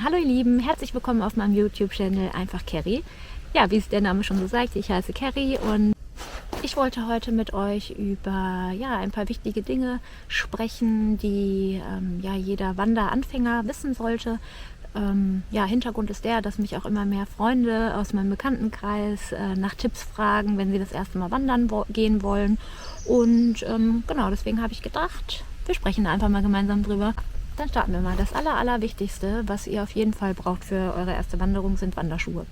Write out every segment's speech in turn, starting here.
Hallo ihr Lieben, herzlich willkommen auf meinem YouTube-Channel Einfach Carrie. Ja, wie es der Name schon so sagt, ich heiße Carrie und ich wollte heute mit euch über ein paar wichtige Dinge sprechen, die jeder Wanderanfänger wissen sollte. Hintergrund ist der, dass mich auch immer mehr Freunde aus meinem Bekanntenkreis nach Tipps fragen, wenn sie das erste Mal wandern gehen wollen. Und deswegen habe ich gedacht, wir sprechen da einfach mal gemeinsam drüber. Dann starten wir mal. Das Allerwichtigste, was ihr auf jeden Fall braucht für eure erste Wanderung, sind Wanderschuhe.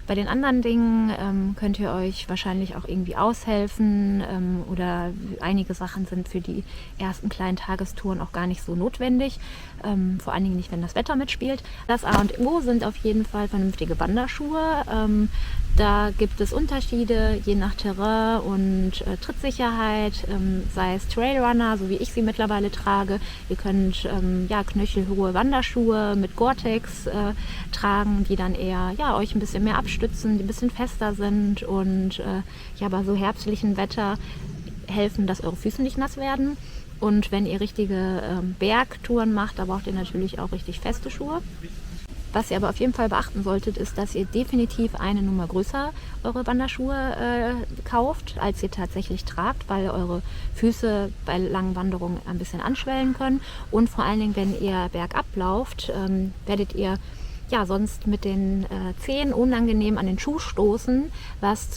Bei den anderen Dingen könnt ihr euch wahrscheinlich auch irgendwie aushelfen oder einige Sachen sind für die ersten kleinen Tagestouren auch gar nicht so notwendig. Vor allen Dingen nicht, wenn das Wetter mitspielt. Das A und O sind auf jeden Fall vernünftige Wanderschuhe. Da gibt es Unterschiede je nach Terrain und Trittsicherheit, sei es Trailrunner, so wie ich sie mittlerweile trage. Ihr könnt knöchelhohe Wanderschuhe mit Gore-Tex tragen, die dann eher euch ein bisschen mehr abstützen, die ein bisschen fester sind und bei so herbstlichem Wetter helfen, dass eure Füße nicht nass werden. Und wenn ihr richtige Bergtouren macht, da braucht ihr natürlich auch richtig feste Schuhe. Was ihr aber auf jeden Fall beachten solltet, ist, dass ihr definitiv eine Nummer größer eure Wanderschuhe kauft, als ihr tatsächlich tragt, weil eure Füße bei langen Wanderungen ein bisschen anschwellen können. Und vor allen Dingen, wenn ihr bergab lauft, werdet ihr sonst mit den Zehen unangenehm an den Schuh stoßen, was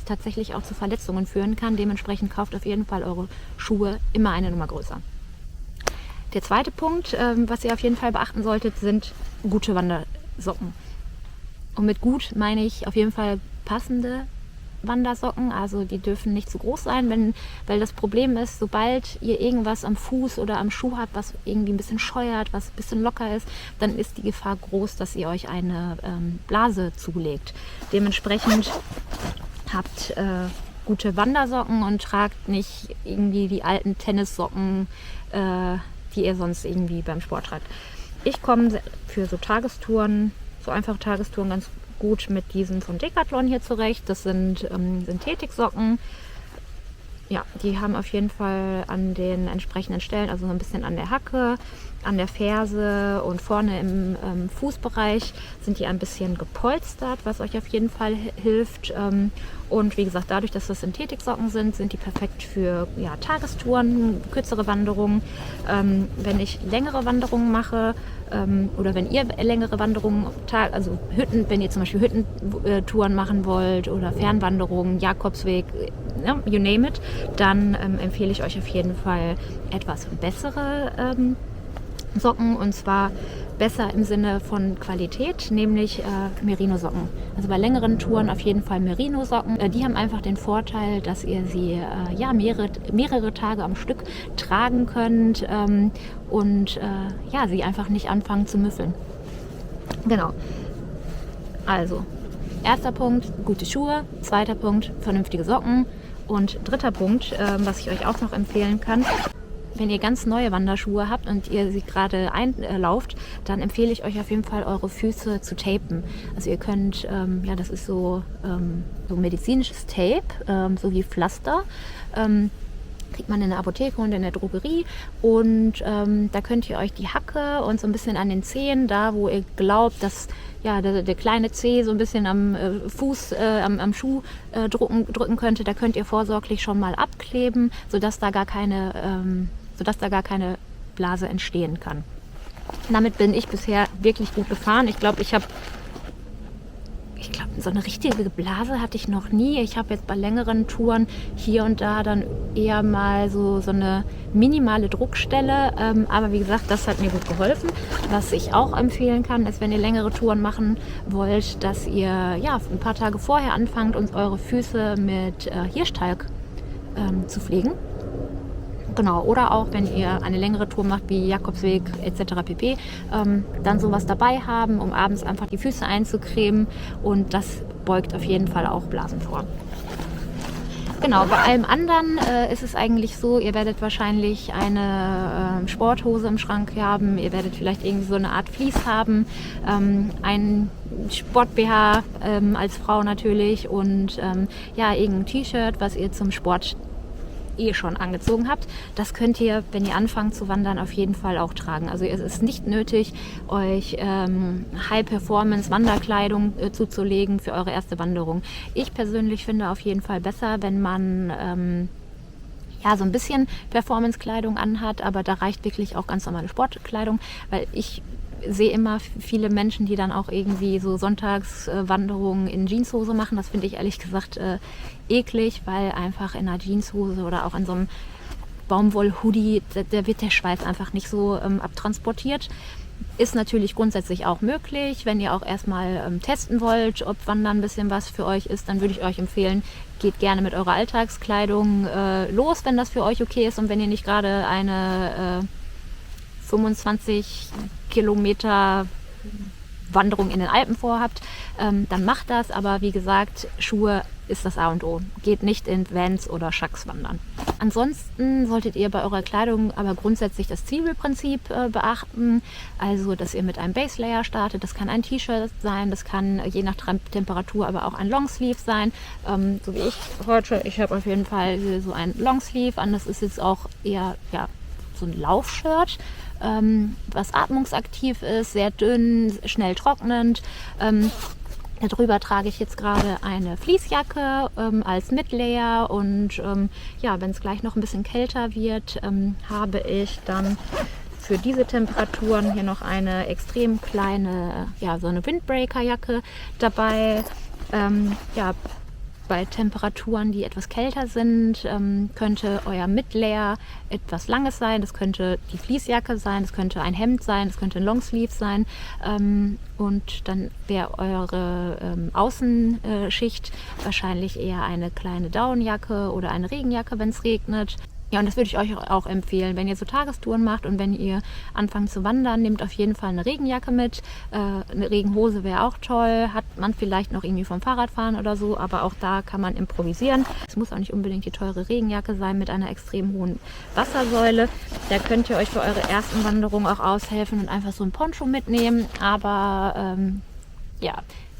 tatsächlich auch zu Verletzungen führen kann. Dementsprechend kauft auf jeden Fall eure Schuhe immer eine Nummer größer. Der zweite Punkt, was ihr auf jeden Fall beachten solltet, sind gute Wandersocken. Und mit gut meine ich auf jeden Fall passende Wandersocken, also die dürfen nicht zu groß sein, weil das Problem ist, sobald ihr irgendwas am Fuß oder am Schuh habt, was irgendwie ein bisschen scheuert, was ein bisschen locker ist, dann ist die Gefahr groß, dass ihr euch eine Blase zulegt. Dementsprechend habt gute Wandersocken und tragt nicht irgendwie die alten Tennissocken, die ihr sonst irgendwie beim Sport tragt. Ich komme für so Tagestouren, so einfache Tagestouren ganz gut mit diesen von Decathlon hier zurecht. Das sind Synthetiksocken. Ja, die haben auf jeden Fall an den entsprechenden Stellen, also so ein bisschen an der Hacke, an der Ferse und vorne im Fußbereich sind die ein bisschen gepolstert, was euch auf jeden Fall hilft. Und wie gesagt, dadurch, dass das Synthetiksocken sind die perfekt für Tagestouren, kürzere Wanderungen. Wenn ich längere Wanderungen mache oder wenn ihr längere Wanderungen, also wenn ihr zum Beispiel Hüttentouren machen wollt oder Fernwanderungen, Jakobsweg, you name it, dann empfehle ich euch auf jeden Fall etwas bessere Socken, und zwar besser im Sinne von Qualität, nämlich Merino-Socken. Also bei längeren Touren auf jeden Fall Merino-Socken. Die haben einfach den Vorteil, dass ihr sie mehrere Tage am Stück tragen könnt und sie einfach nicht anfangen zu müffeln. Genau. Also, erster Punkt, gute Schuhe. Zweiter Punkt, vernünftige Socken. Und dritter Punkt, was ich euch auch noch empfehlen kann: Wenn ihr ganz neue Wanderschuhe habt und ihr sie gerade einlauft, dann empfehle ich euch auf jeden Fall, eure Füße zu tapen. Also ihr könnt, das ist so medizinisches Tape, so wie Pflaster. Kriegt man in der Apotheke und in der Drogerie, und da könnt ihr euch die Hacke und so ein bisschen an den Zehen, da wo ihr glaubt, dass der kleine Zeh so ein bisschen am Fuß, am Schuh drücken könnte, da könnt ihr vorsorglich schon mal abkleben, sodass da gar keine Blase entstehen kann. Damit bin ich bisher wirklich gut gefahren. Ich glaube, so eine richtige Blase hatte ich noch nie. Ich habe jetzt bei längeren Touren hier und da dann eher mal so eine minimale Druckstelle. Aber wie gesagt, das hat mir gut geholfen. Was ich auch empfehlen kann, ist, wenn ihr längere Touren machen wollt, dass ihr ein paar Tage vorher anfangt und eure Füße mit Hirschtalg zu pflegen. Genau, oder auch, wenn ihr eine längere Tour macht, wie Jakobsweg etc. pp., dann sowas dabei haben, um abends einfach die Füße einzucremen, und das beugt auf jeden Fall auch Blasen vor. Genau, bei allem anderen ist es eigentlich so, ihr werdet wahrscheinlich eine Sporthose im Schrank haben, ihr werdet vielleicht irgendwie so eine Art Vlies haben, ein Sport-BH als Frau natürlich und irgendein T-Shirt, was ihr zum Sport eh schon angezogen habt. Das könnt ihr, wenn ihr anfangt zu wandern, auf jeden Fall auch tragen. Also es ist nicht nötig, euch High-Performance-Wanderkleidung zuzulegen für eure erste Wanderung. Ich persönlich finde auf jeden Fall besser, wenn man so ein bisschen Performance-Kleidung anhat, aber da reicht wirklich auch ganz normale Sportkleidung, weil ich sehe immer viele Menschen, die dann auch irgendwie so Sonntagswanderungen in Jeanshose machen. Das finde ich ehrlich gesagt eklig, weil einfach in einer Jeanshose oder auch in so einem Baumwoll-Hoodie, da wird der Schweiß einfach nicht so abtransportiert. Ist natürlich grundsätzlich auch möglich. Wenn ihr auch erstmal testen wollt, ob Wandern ein bisschen was für euch ist, dann würde ich euch empfehlen, geht gerne mit eurer Alltagskleidung los, wenn das für euch okay ist und wenn ihr nicht gerade eine 25 Kilometer Wanderung in den Alpen vorhabt, dann macht das. Aber wie gesagt, Schuhe ist das A und O. Geht nicht in Vans oder Shacks wandern. Ansonsten solltet ihr bei eurer Kleidung aber grundsätzlich das Zwiebelprinzip beachten. Also, dass ihr mit einem Base Layer startet. Das kann ein T-Shirt sein, das kann je nach Temperatur aber auch ein Longsleeve sein. So wie ich heute. Ich habe auf jeden Fall so ein Longsleeve an. Das ist jetzt auch eher so ein Laufshirt, was atmungsaktiv ist, sehr dünn, schnell trocknend. Darüber trage ich jetzt gerade eine Fleecejacke als Midlayer und wenn es gleich noch ein bisschen kälter wird, habe ich dann für diese Temperaturen hier noch eine extrem kleine, so eine Windbreaker-Jacke dabei. Bei Temperaturen, die etwas kälter sind, könnte euer Midlayer etwas Langes sein. Das könnte die Fleecejacke sein, das könnte ein Hemd sein, das könnte ein Longsleeve sein. Und dann wäre eure Außenschicht wahrscheinlich eher eine kleine Downjacke oder eine Regenjacke, wenn es regnet. Ja, und das würde ich euch auch empfehlen, wenn ihr so Tagestouren macht und wenn ihr anfangt zu wandern, nehmt auf jeden Fall eine Regenjacke mit. Eine Regenhose wäre auch toll, hat man vielleicht noch irgendwie vom Fahrradfahren oder so, aber auch da kann man improvisieren. Es muss auch nicht unbedingt die teure Regenjacke sein mit einer extrem hohen Wassersäule. Da könnt ihr euch für eure ersten Wanderung auch aushelfen und einfach so ein Poncho mitnehmen. Aber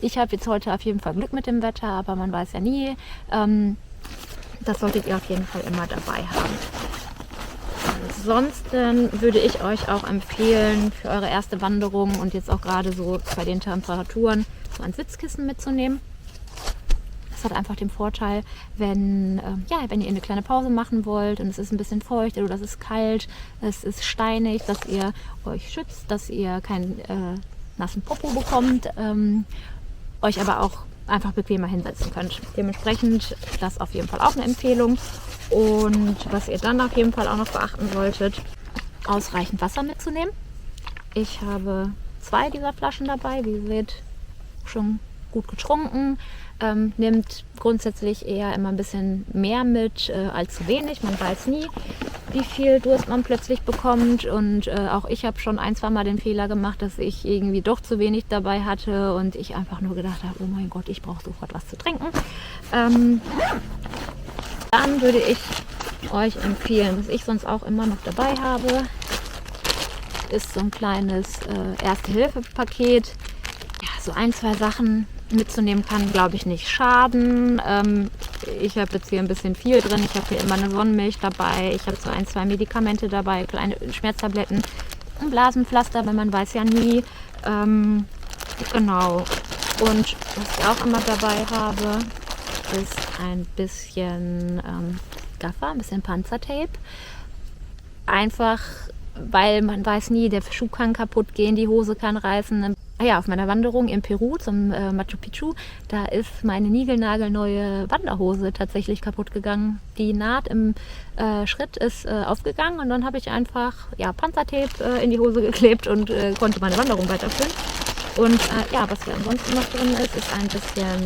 ich habe jetzt heute auf jeden Fall Glück mit dem Wetter, aber man weiß ja nie. Das solltet ihr auf jeden Fall immer dabei haben. Ansonsten würde ich euch auch empfehlen, für eure erste Wanderung und jetzt auch gerade so bei den Temperaturen so ein Sitzkissen mitzunehmen. Das hat einfach den Vorteil, wenn ihr eine kleine Pause machen wollt und es ist ein bisschen feucht oder es ist kalt, es ist steinig, dass ihr euch schützt, dass ihr keinen nassen Popo bekommt, euch aber auch einfach bequemer hinsetzen könnt. Dementsprechend das auf jeden Fall auch eine Empfehlung. Und was ihr dann auf jeden Fall auch noch beachten solltet, ausreichend Wasser mitzunehmen. Ich habe 2 dieser Flaschen dabei, wie ihr seht, schon gut getrunken. Nehmt grundsätzlich eher immer ein bisschen mehr mit als zu wenig. Man weiß nie, wie viel Durst man plötzlich bekommt. Und auch ich habe schon 1-2 Mal den Fehler gemacht, dass ich irgendwie doch zu wenig dabei hatte und ich einfach nur gedacht habe, oh mein Gott, ich brauche sofort was zu trinken. Dann würde ich euch empfehlen, was ich sonst auch immer noch dabei habe, ist so ein kleines Erste-Hilfe-Paket. Ja, so 1-2 Sachen mitzunehmen kann, glaube ich, nicht schaden. Ich habe jetzt hier ein bisschen viel drin. Ich habe hier immer eine Sonnenmilch dabei. Ich habe so 1-2 Medikamente dabei, kleine Schmerztabletten, ein Blasenpflaster, weil man weiß ja nie. Genau. Und was ich auch immer dabei habe, ist ein bisschen Gaffer, ein bisschen Panzertape. Einfach, weil man weiß nie, der Schuh kann kaputt gehen, die Hose kann reißen. Auf meiner Wanderung in Peru zum Machu Picchu, da ist meine niegelnagelneue Wanderhose tatsächlich kaputt gegangen. Die Naht im Schritt ist aufgegangen und dann habe ich einfach Panzertape in die Hose geklebt und konnte meine Wanderung weiterführen. Und was hier ansonsten noch drin ist ein bisschen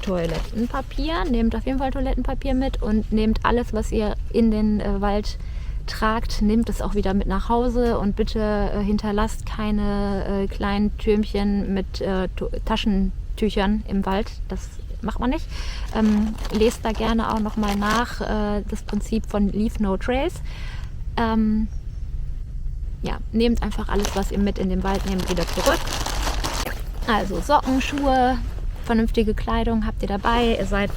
Toilettenpapier. Nehmt auf jeden Fall Toilettenpapier mit und nehmt alles, was ihr in den Wald tragt, nehmt es auch wieder mit nach Hause und bitte hinterlasst keine kleinen Türmchen mit Taschentüchern im Wald. Das macht man nicht. Lest da gerne auch noch mal nach das Prinzip von Leave No Trace. Nehmt einfach alles, was ihr mit in den Wald nehmt, wieder zurück. Also Socken, Schuhe, vernünftige Kleidung habt ihr dabei. Ihr seid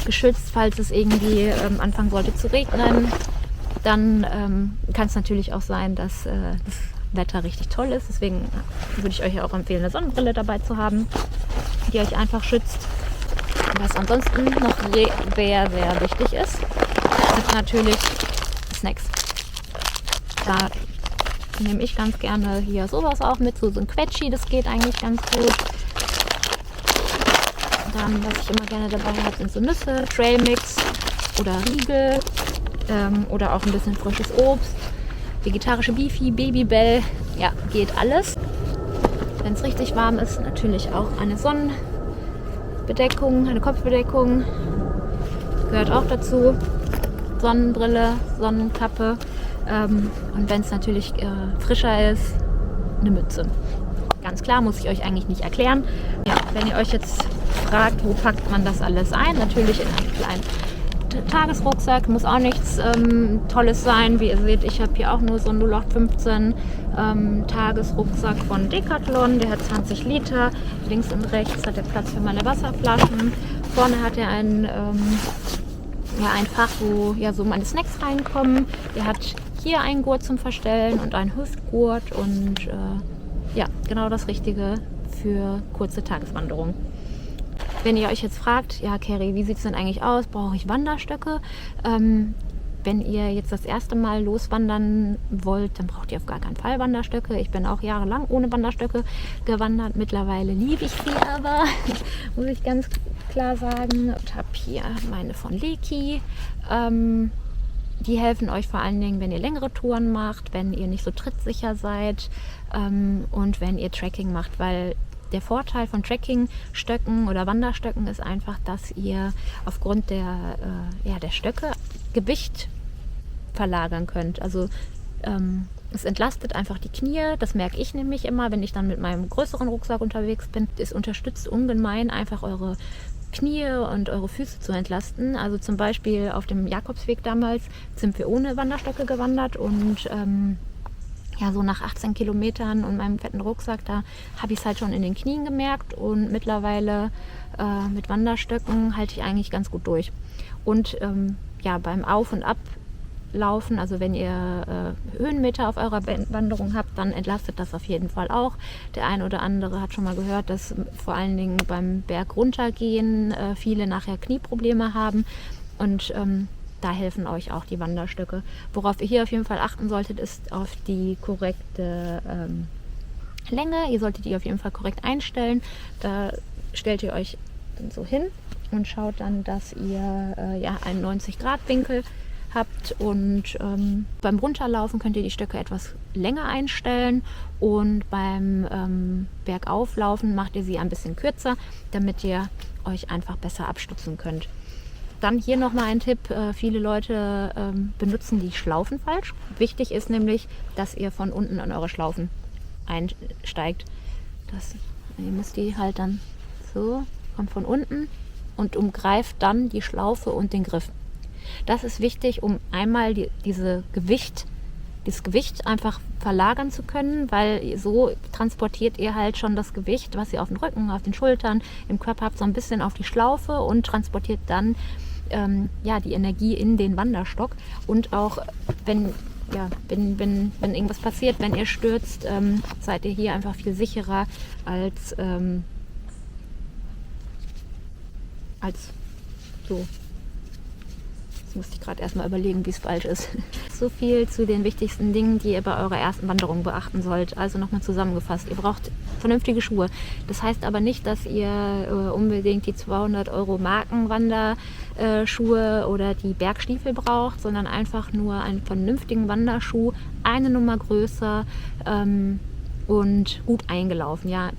geschützt, falls es irgendwie anfangen sollte zu regnen. Dann kann es natürlich auch sein, dass das Wetter richtig toll ist. Deswegen würde ich euch auch empfehlen, eine Sonnenbrille dabei zu haben, die euch einfach schützt. Was ansonsten noch sehr, sehr wichtig ist, sind natürlich Snacks. Da nehme ich ganz gerne hier sowas auch mit, so ein Quetschi, das geht eigentlich ganz gut. Dann, was ich immer gerne dabei habe, sind so Nüsse, Trailmix oder Riegel oder auch ein bisschen frisches Obst, vegetarische Beefy, Babybel, ja, geht alles. Wenn es richtig warm ist, natürlich auch eine Sonnenbedeckung, eine Kopfbedeckung, gehört auch dazu. Sonnenbrille, Sonnenkappe und wenn es natürlich frischer ist, eine Mütze. Ganz klar, muss ich euch eigentlich nicht erklären. Ja, wenn ihr euch jetzt fragt, wo packt man das alles ein, natürlich in einen kleinen Tagesrucksack, muss auch nichts Tolles sein. Wie ihr seht, ich habe hier auch nur so einen 0815 Tagesrucksack von Decathlon, der hat 20 Liter. Links und rechts hat er Platz für meine Wasserflaschen. Vorne hat er ein Fach, wo ja so meine Snacks reinkommen. Der hat hier einen Gurt zum Verstellen und einen Hüftgurt und ja, genau das Richtige für kurze Tageswanderung. Wenn ihr euch jetzt fragt, ja Carrie, wie sieht es denn eigentlich aus? Brauche ich Wanderstöcke? Wenn ihr jetzt das erste Mal loswandern wollt, dann braucht ihr auf gar keinen Fall Wanderstöcke. Ich bin auch jahrelang ohne Wanderstöcke gewandert. Mittlerweile liebe ich sie aber, muss ich ganz klar sagen. Und habe hier meine von Leki. Die helfen euch vor allen Dingen, wenn ihr längere Touren macht, wenn ihr nicht so trittsicher seid und wenn ihr Trekking macht, weil der Vorteil von Trekkingstöcken oder Wanderstöcken ist einfach, dass ihr aufgrund der Stöcke Gewicht verlagern könnt. Also es entlastet einfach die Knie. Das merke ich nämlich immer, wenn ich dann mit meinem größeren Rucksack unterwegs bin. Es unterstützt ungemein einfach eure Knie und eure Füße zu entlasten. Also zum Beispiel auf dem Jakobsweg damals sind wir ohne Wanderstöcke gewandert und so nach 18 Kilometern und meinem fetten Rucksack, da habe ich es halt schon in den Knien gemerkt und mittlerweile mit Wanderstöcken halte ich eigentlich ganz gut durch. Und beim Auf- und Ablaufen, also wenn ihr Höhenmeter auf eurer Wanderung habt, dann entlastet das auf jeden Fall auch. Der ein oder andere hat schon mal gehört, dass vor allen Dingen beim Berg runtergehen viele nachher Knieprobleme haben und da helfen euch auch die Wanderstöcke. Worauf ihr hier auf jeden Fall achten solltet, ist auf die korrekte Länge. Ihr solltet die auf jeden Fall korrekt einstellen. Da stellt ihr euch dann so hin und schaut dann, dass ihr einen 90-Grad-Winkel habt und beim Runterlaufen könnt ihr die Stöcke etwas länger einstellen und beim Bergauflaufen macht ihr sie ein bisschen kürzer, damit ihr euch einfach besser abstützen könnt. Dann hier nochmal ein Tipp, viele Leute benutzen die Schlaufen falsch. Wichtig ist nämlich, dass ihr von unten an eure Schlaufen einsteigt. Ihr müsst die halt dann so, kommt von unten und umgreift dann die Schlaufe und den Griff. Das ist wichtig, um einmal dieses Gewicht einfach verlagern zu können, weil so transportiert ihr halt schon das Gewicht, was ihr auf dem Rücken, auf den Schultern, im Körper habt, so ein bisschen auf die Schlaufe und transportiert dann die Energie in den Wanderstock. Und auch wenn irgendwas passiert, wenn ihr stürzt, seid ihr hier einfach viel sicherer als so. Jetzt musste ich gerade erstmal überlegen, wie es falsch ist. So viel zu den wichtigsten Dingen, die ihr bei eurer ersten Wanderung beachten sollt. Also nochmal zusammengefasst, ihr braucht vernünftige Schuhe. Das heißt aber nicht, dass ihr unbedingt die 200 € Markenwanderschuhe oder die Bergstiefel braucht, sondern einfach nur einen vernünftigen Wanderschuh, eine Nummer größer und gut eingelaufen. Ja.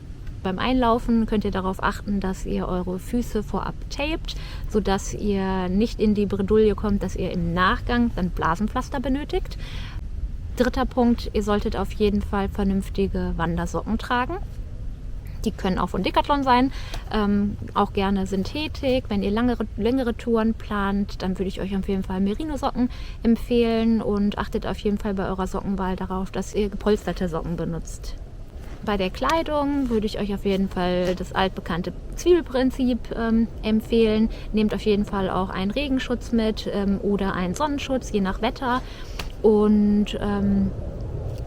Beim Einlaufen könnt ihr darauf achten, dass ihr eure Füße vorab tapet, sodass ihr nicht in die Bredouille kommt, dass ihr im Nachgang dann Blasenpflaster benötigt. Dritter Punkt, ihr solltet auf jeden Fall vernünftige Wandersocken tragen. Die können auch von Decathlon sein, auch gerne Synthetik. Wenn ihr längere Touren plant, dann würde ich euch auf jeden Fall Merino-Socken empfehlen und achtet auf jeden Fall bei eurer Sockenwahl darauf, dass ihr gepolsterte Socken benutzt. Bei der Kleidung würde ich euch auf jeden Fall das altbekannte Zwiebelprinzip empfehlen. Nehmt auf jeden Fall auch einen Regenschutz mit oder einen Sonnenschutz, je nach Wetter. Und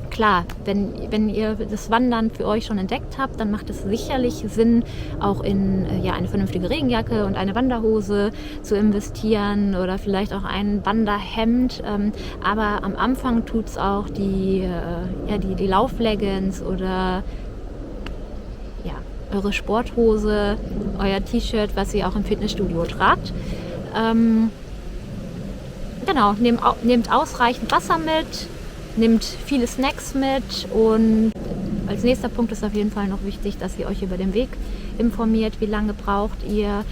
klar, wenn ihr das Wandern für euch schon entdeckt habt, dann macht es sicherlich Sinn, auch in eine vernünftige Regenjacke und eine Wanderhose zu investieren oder vielleicht auch ein Wanderhemd. Aber am Anfang tut es auch die Laufleggings oder eure Sporthose, euer T-Shirt, was ihr auch im Fitnessstudio tragt. Genau, nehmt ausreichend Wasser mit. Nehmt viele Snacks mit und als nächster Punkt ist auf jeden Fall noch wichtig, dass ihr euch über den Weg informiert, wie lange braucht ihr.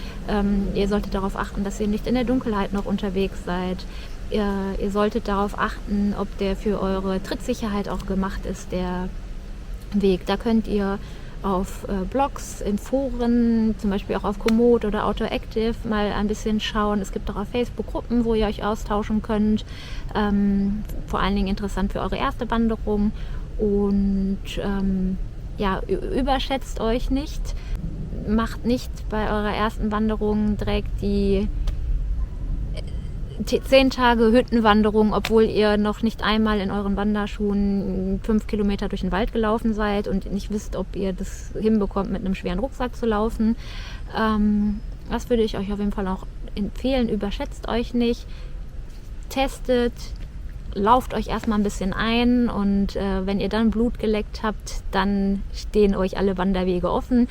Ihr solltet darauf achten, dass ihr nicht in der Dunkelheit noch unterwegs seid. Ihr solltet darauf achten, ob der für eure Trittsicherheit auch gemacht ist, der Weg. Da könnt ihr auf Blogs, in Foren, zum Beispiel auch auf Komoot oder Autoactive mal ein bisschen schauen. Es gibt auch auf Facebook Gruppen, wo ihr euch austauschen könnt. Vor allen Dingen interessant für eure erste Wanderung. Und überschätzt euch nicht. Macht nicht bei eurer ersten Wanderung direkt die 10 Tage Hüttenwanderung, obwohl ihr noch nicht einmal in euren Wanderschuhen 5 Kilometer durch den Wald gelaufen seid und nicht wisst, ob ihr das hinbekommt, mit einem schweren Rucksack zu laufen. Das würde ich euch auf jeden Fall auch empfehlen. Überschätzt euch nicht. Testet. Lauft euch erstmal ein bisschen ein und wenn ihr dann Blut geleckt habt, dann stehen euch alle Wanderwege offen.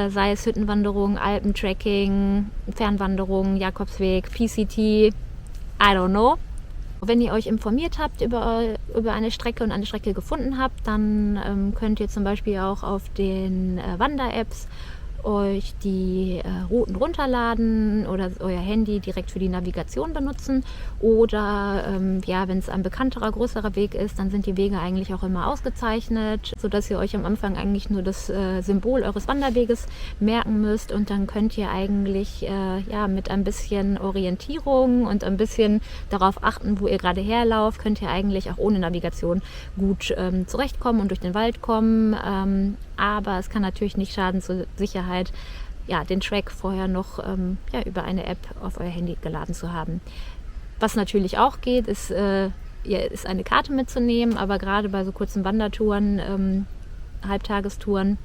Sei es Hüttenwanderung, Alpentracking, Fernwanderung, Jakobsweg, PCT, I don't know. Wenn ihr euch informiert habt über eine Strecke und eine Strecke gefunden habt, dann könnt ihr zum Beispiel auch auf den Wander-Apps euch die Routen runterladen oder euer Handy direkt für die Navigation benutzen. Oder wenn es ein bekannterer, größerer Weg ist, dann sind die Wege eigentlich auch immer ausgezeichnet, sodass ihr euch am Anfang eigentlich nur das Symbol eures Wanderweges merken müsst. Und dann könnt ihr eigentlich mit ein bisschen Orientierung und ein bisschen darauf achten, wo ihr gerade herlauft, könnt ihr eigentlich auch ohne Navigation gut zurechtkommen und durch den Wald kommen. Aber es kann natürlich nicht schaden, zur Sicherheit den Track vorher noch über eine App auf euer Handy geladen zu haben. Was natürlich auch geht, ist eine Karte mitzunehmen, aber gerade bei so kurzen Wandertouren, Halbtagestouren,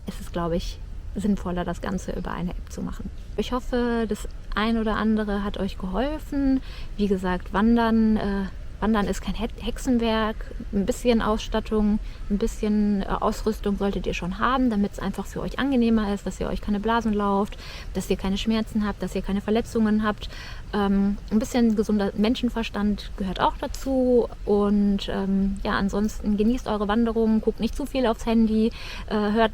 ist es, glaube ich, sinnvoller, das Ganze über eine App zu machen. Ich hoffe, das ein oder andere hat euch geholfen. Wie gesagt, Wandern ist kein Hexenwerk. Ein bisschen Ausstattung, ein bisschen Ausrüstung solltet ihr schon haben, damit es einfach für euch angenehmer ist, dass ihr euch keine Blasen lauft, dass ihr keine Schmerzen habt, dass ihr keine Verletzungen habt. Ein bisschen gesunder Menschenverstand gehört auch dazu. Und ansonsten genießt eure Wanderung, guckt nicht zu viel aufs Handy, hört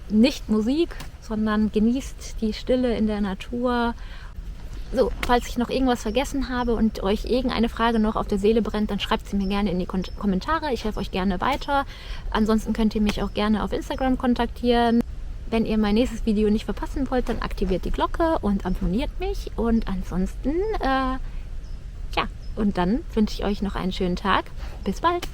nicht Musik, sondern genießt die Stille in der Natur. So, falls ich noch irgendwas vergessen habe und euch irgendeine Frage noch auf der Seele brennt, dann schreibt sie mir gerne in die Kommentare. Ich helfe euch gerne weiter. Ansonsten könnt ihr mich auch gerne auf Instagram kontaktieren. Wenn ihr mein nächstes Video nicht verpassen wollt, dann aktiviert die Glocke und abonniert mich. Und ansonsten, und dann wünsche ich euch noch einen schönen Tag. Bis bald!